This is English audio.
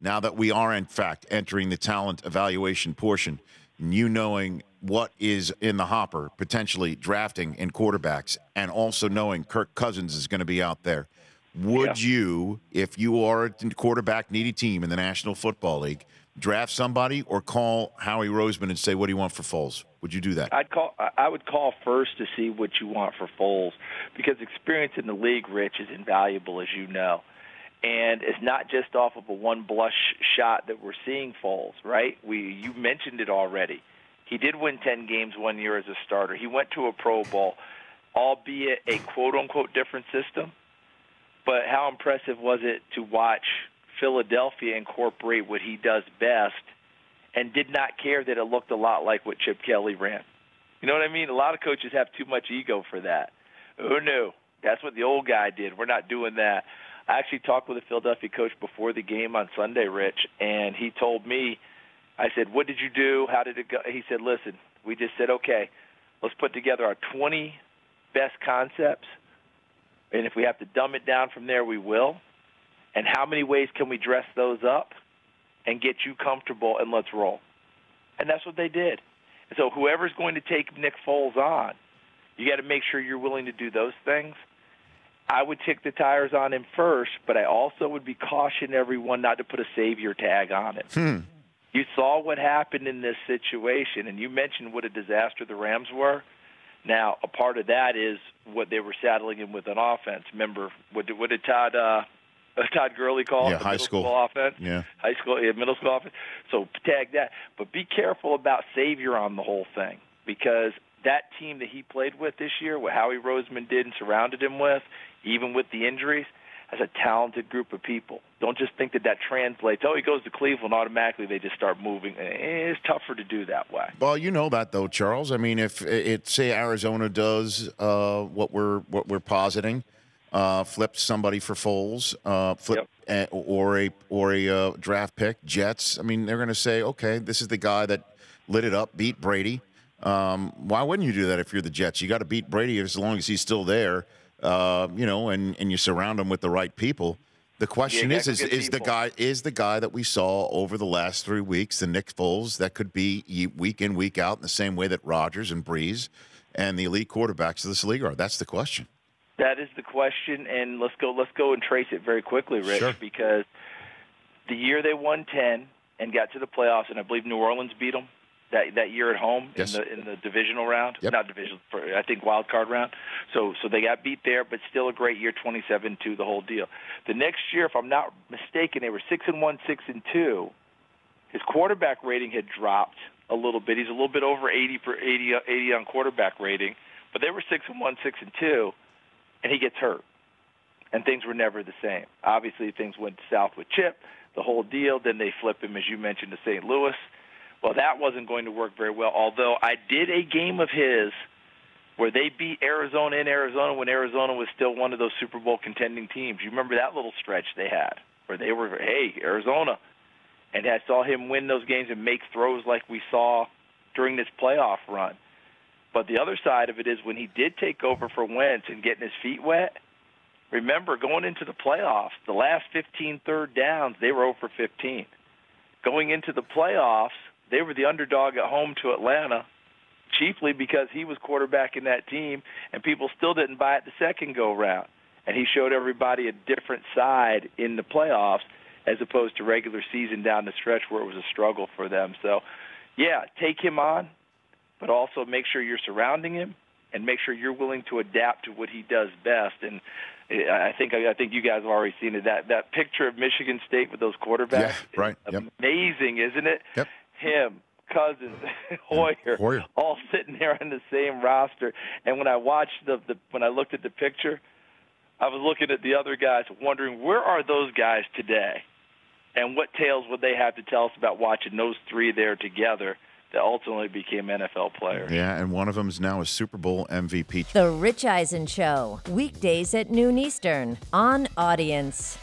now that we are, in fact, entering the talent evaluation portion, and you knowing what is in the hopper, potentially drafting in quarterbacks, and also knowing Kirk Cousins is going to be out there, would you, if you are a quarterback-needy team in the National Football League, draft somebody or call Howie Roseman and say, what do you want for Foles? Would you do that? I would call first to see what you want for Foles, because experience in the league, Rich, is invaluable, as you know. And it's not just off of a one blush shot that we're seeing Foles, right? You mentioned it already. He did win 10 games one year as a starter. He went to a Pro Bowl, albeit a quote-unquote different system. But how impressive was it to watch Philadelphia incorporate what he does best and did not care that it looked a lot like what Chip Kelly ran? You know what I mean? A lot of coaches have too much ego for that. Oh, no, that's what the old guy did. We're not doing that. I actually talked with a Philadelphia coach before the game on Sunday, Rich, and he told me, I said, what did you do? How did it go? He said, listen, we just said, okay, let's put together our 20 best concepts, and if we have to dumb it down from there, we will. And how many ways can we dress those up and get you comfortable, and let's roll. And that's what they did. And so whoever's going to take Nick Foles on, you got to make sure you're willing to do those things. I would kick the tires on him first, but I also would be caution everyone not to put a savior tag on it. You saw what happened in this situation, and you mentioned what a disaster the Rams were. Now, a part of that is what they were saddling him with on offense. Remember, what did Todd Gurley call it? Yeah, high school offense. Yeah, middle school offense. So tag that, but be careful about savior on the whole thing, because that team that he played with this year, what Howie Roseman did and surrounded him with, even with the injuries, as a talented group of people. Don't just think that translates. Oh, he goes to Cleveland, automatically they just start moving. It's tougher to do that way. Well, you know that though, Charles. I mean, if say Arizona does what we're positing, flip somebody for Foles, or a draft pick, Jets. I mean, they're going to say, okay, this is the guy that lit it up, beat Brady. Why wouldn't you do that if you're the Jets? You got to beat Brady as long as he's still there. And you surround him with the right people. The question is the guy that we saw over the last 3 weeks, the Nick Foles, that could be week in, week out in the same way that Rodgers and Breeze and the elite quarterbacks of this league are? That's the question. That is the question, and let's go and trace it very quickly, Rich, Sure. Because the year they won 10 and got to the playoffs, and I believe New Orleans beat them that year at home. Yes. in the divisional round, Yep. Not divisional, I think wild card round. So they got beat there, but still a great year, 27-2, the whole deal. The next year, if I'm not mistaken, they were 6-1, 6-2. His quarterback rating had dropped a little bit. He's a little bit over 80 on quarterback rating, but they were 6-1, 6-2, and he gets hurt, and things were never the same. Obviously, things went south with Chip, the whole deal. Then they flip him, as you mentioned, to St. Louis. Well, that wasn't going to work very well, although I did a game of his where they beat Arizona in Arizona when Arizona was still one of those Super Bowl contending teams. You remember that little stretch they had where they were, hey, Arizona. And I saw him win those games and make throws like we saw during this playoff run. But the other side of it is when he did take over for Wentz and getting his feet wet, remember, going into the playoffs, the last 15 third downs, they were 0 for 15. Going into the playoffs, they were the underdog at home to Atlanta, chiefly because he was quarterbacking that team, and people still didn't buy it the second go-round. And he showed everybody a different side in the playoffs as opposed to regular season down the stretch where it was a struggle for them. So, yeah, take him on, but also make sure you're surrounding him and make sure you're willing to adapt to what he does best. And I think you guys have already seen it. That picture of Michigan State with those quarterbacks, yeah, right. Yep. Amazing, isn't it? Yep. Him, Cousins, Hoyer, all sitting there on the same roster. And when I watched when I looked at the picture, I was looking at the other guys, wondering where are those guys today, and what tales would they have to tell us about watching those three there together that ultimately became NFL players. Yeah, and one of them is now a Super Bowl MVP. The Rich Eisen Show, weekdays at noon Eastern on Audience.